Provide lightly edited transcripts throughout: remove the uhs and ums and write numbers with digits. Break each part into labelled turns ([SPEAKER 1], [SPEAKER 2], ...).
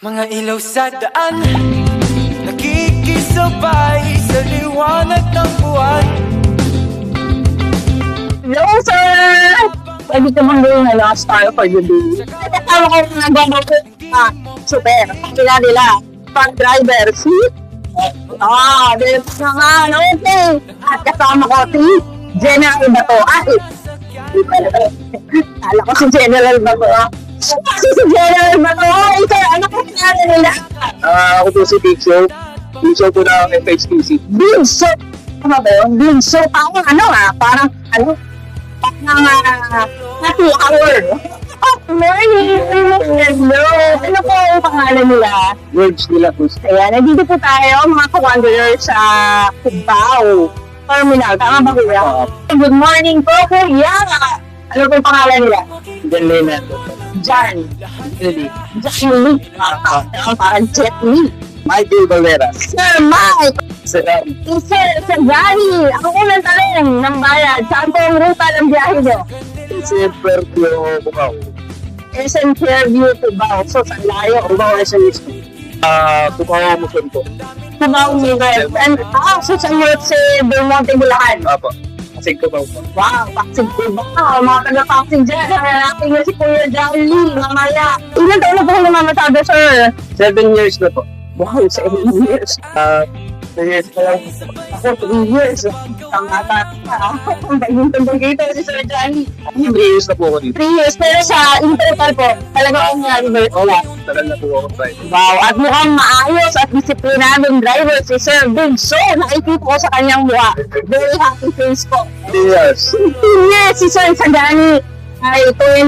[SPEAKER 1] Mga ilaw sa daan, nakikisabay sa liwanag ng buwan.
[SPEAKER 2] Hello, sir! Pwede ka bang gawin na last time for the day? Kasama ko na nagbabago super. Kila nila, truck driver, seat. There's naman, okay. At kasama ko, si General Bato. Kala ko si General Bato. Kasi si General Bato, sir, ano po kaya nila?
[SPEAKER 3] Ako po si Big Show. Big Show po na FHTC.
[SPEAKER 2] Big Show! Ano ba yun? Big Show, parang parang happy hour. Morning! Hello! Ano po ang pangalan nila?
[SPEAKER 3] Words nila po.
[SPEAKER 2] Kaya, nandito po tayo, mga ka-wanderers sa Cubao Terminal. Tama ba kuya? Good morning po, kuya! Ano po ang pangalan nila?
[SPEAKER 3] John Lennon.
[SPEAKER 2] John.
[SPEAKER 3] Really?
[SPEAKER 2] John Lee. Parang Jet Lee.
[SPEAKER 3] Michael Valera.
[SPEAKER 2] Sir Mike!
[SPEAKER 3] Salam.
[SPEAKER 2] Sir Gary! Ako unang tanong ng bayad. Saan po ang ruta ng biyahe niyo?
[SPEAKER 3] Si Perpio Bukaw.
[SPEAKER 2] SM Fairview, Cubao. So, saan layo?
[SPEAKER 3] Bukaw SMS. Bukaw Muson po.
[SPEAKER 2] Cubao, Miguel. And, so sa Yorse, Belmonte, Bulacan.
[SPEAKER 3] Apo. Kasig ko po.
[SPEAKER 2] Wow, Paksig Cubao. Mga taga-Paksig dyan. Hanapin niyo si Kuya Jolly, mamaya. Ilan taon na po kayo namamasada, sir?
[SPEAKER 3] 7 years na po.
[SPEAKER 2] Wow, 7 years.
[SPEAKER 3] 3 years na lang.
[SPEAKER 2] Ako, 3 years. Tangata. Ang bagong dito si Sir Jolly.
[SPEAKER 3] 3 years na po ako dito.
[SPEAKER 2] 3 years, pero sa interval po, talagang nangyari ba?
[SPEAKER 3] Wala. Tagal na po ako tayo.
[SPEAKER 2] Wow, at mukhang maayos at disiplinadong driver si Sir Big Show. Nakikita ko sa kanyang mukha. Very happy face po.
[SPEAKER 3] 3 years.
[SPEAKER 2] 15 years si Sir Sagani ay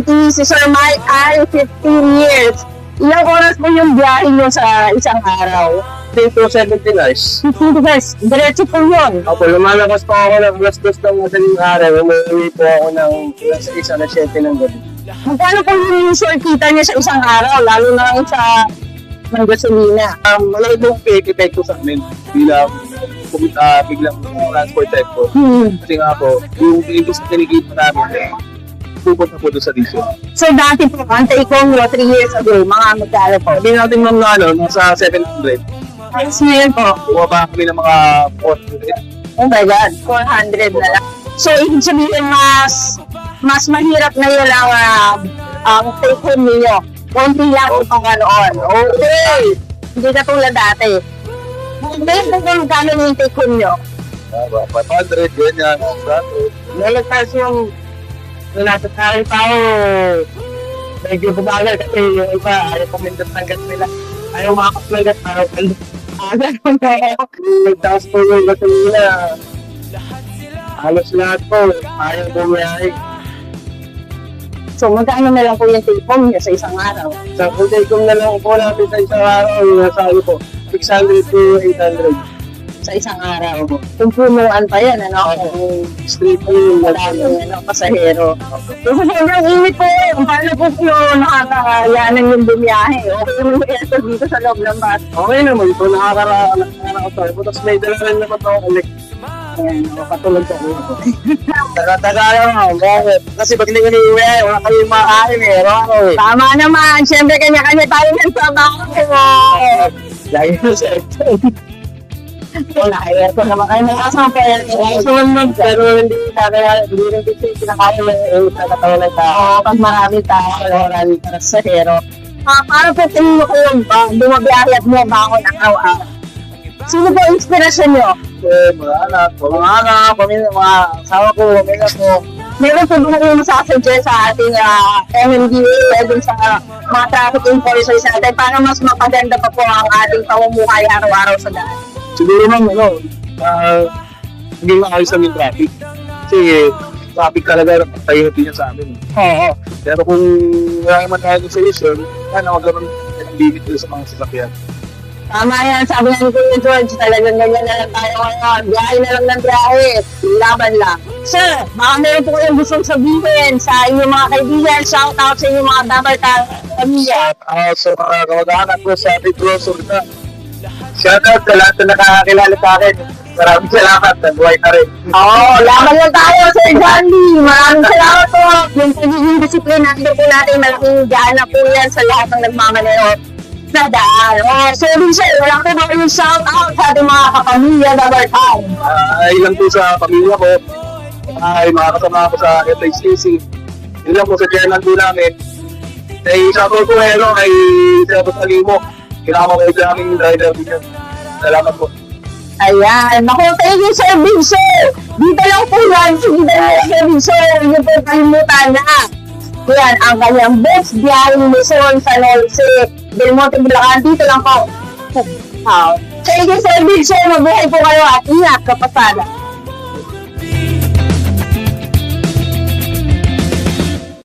[SPEAKER 2] 20, si Sir Mike ay 15 years. Ilang oras po yung biyahe nyo sa isang araw?
[SPEAKER 3] 10 to 17 hours.
[SPEAKER 2] 15 years, diretso po yun.
[SPEAKER 3] Opo, lumalabas po ako ng alas 2 ng madaling araw. Umuwi po ako ng alas 6 alas 7 ng gabi.
[SPEAKER 2] Magkano po yung usual kita niya sa isang araw, lalo na sa ng gasolina?
[SPEAKER 3] Malaki pong epekto sa amin. Biglang transport type po. Kasi nga po, yung imbis na kinikita namin, pupunta po doon sa diesel.
[SPEAKER 2] So dati po, antay ko 3 years ago, mga magkano po?
[SPEAKER 3] Sabi natin ma'am na nasa 700.
[SPEAKER 2] Tapos ngayon po,
[SPEAKER 3] Bumaba kami ng mga 400.
[SPEAKER 2] oh my God, 400 na lang. So ibig sabihin mas mahirap na yun ang take home niyo. Konti lang po pang noon. Okay! Hindi ka tulad dati. Ngayon kung magkano yung take home niyo?
[SPEAKER 3] 500, ganyan.
[SPEAKER 2] Nalagtas yung nasa tayo tao. Medyo bumagal kasi yung iba ayaw pumindot ng gas nila. Ayaw makakaplagat, ayaw pindot.
[SPEAKER 3] Nagtaas po yung gasolina. Halos lahat po, ayaw bumiyahe.
[SPEAKER 2] So magkano na lang po yung take home niyo sa isang araw?
[SPEAKER 3] Sa kung na lang po natin sa isang araw, nasabi po, 600 to 800.
[SPEAKER 2] Sa isang araw. Kung punuan pa yan,
[SPEAKER 3] Straight po yung
[SPEAKER 2] wala nang pasahero. So sobrang init po yun. Paano po yung nakakayanan yung bumiyahe? Okay naman po ito dito sa loob ng bus.
[SPEAKER 3] Okay naman po, nakakaraos po. Tapos may dalaran naman po ako ulit.
[SPEAKER 2] Ayan, patulog ako.
[SPEAKER 3] Taga-taga lang, bakit? Kasi pag hindi ka niuwi, wala kayong makain eh.
[SPEAKER 2] Tama naman. Siyempre kanya-kanya tayo ng trabaho.
[SPEAKER 3] Lagi na sa
[SPEAKER 2] Wala, ito naman kayo may asang pera.
[SPEAKER 3] pero hindi rin kasi kinakaya ng katawan ng tao.
[SPEAKER 2] Pag marami tayo, marami para sa hero. Paano po tingin mo kayong bumabiyahe at bumabangon ang araw-araw? Sino po ang inspirasyon nyo?
[SPEAKER 3] Mga anak, pamilya, mga asawa ko, pamilya ko.
[SPEAKER 2] Meron po ba kayo masasuggest sa ating MMDA dun sa mga traffic enforcers natin para mas mapaganda pa po ang ating pamumuhay araw-araw sa daan?
[SPEAKER 3] Siguro naman, maging maayos namin traffic. Kasi traffic talaga tayo niya sa amin.
[SPEAKER 2] Oo.
[SPEAKER 3] Pero kung wala naman tayo sa solution, sana magkaroon ng limit sa mga sasakyan.
[SPEAKER 2] Tama yan, sabi nga ni Kuya George, talagang ganyan na lang tayo ngayon. Biyahe na lang ng biyahe, laban lang. Sir, baka meron po kayong gustong sabihin sa inyong mga kaibigan, shout out sa inyong mga dabartang pamilya.
[SPEAKER 3] Shout out sa mga kamag-anak ko sa ating grocery na. Shout out sa lahat na nakakakilala sa akin. Maraming salamat, nabuhay na rin.
[SPEAKER 2] Oo, laban lang tayo, Sir Johnny. Maraming salamat po. Yung pagiging disiplinado po natin, malaking gaan na po yan sa lahat ng nagmamaneho. Nadaan. Oh, sorry sir, wala ko ba yung shout out sa ating mga kapamilya na Bartan.
[SPEAKER 3] Ilan po sa pamilya ko, ay mga kasama ko sa FHCC. Yun lang po sa chairman po namin. Ay shoutout po kay Sir Talimo. Kinama ko yung aming driver dito. Salamat po.
[SPEAKER 2] Ayan. Naku, thank you Sir Vincent. Dito lang po yan. Dito lang Sir Vincent. Hindi po kalimutan na. Yan, ang kanyang best biyahe Luzon, San Jose, Del Monte, Bulacan. Dito lang po. Thank you Sir Vincent. Mabuhay po kayo at ingat kapasada.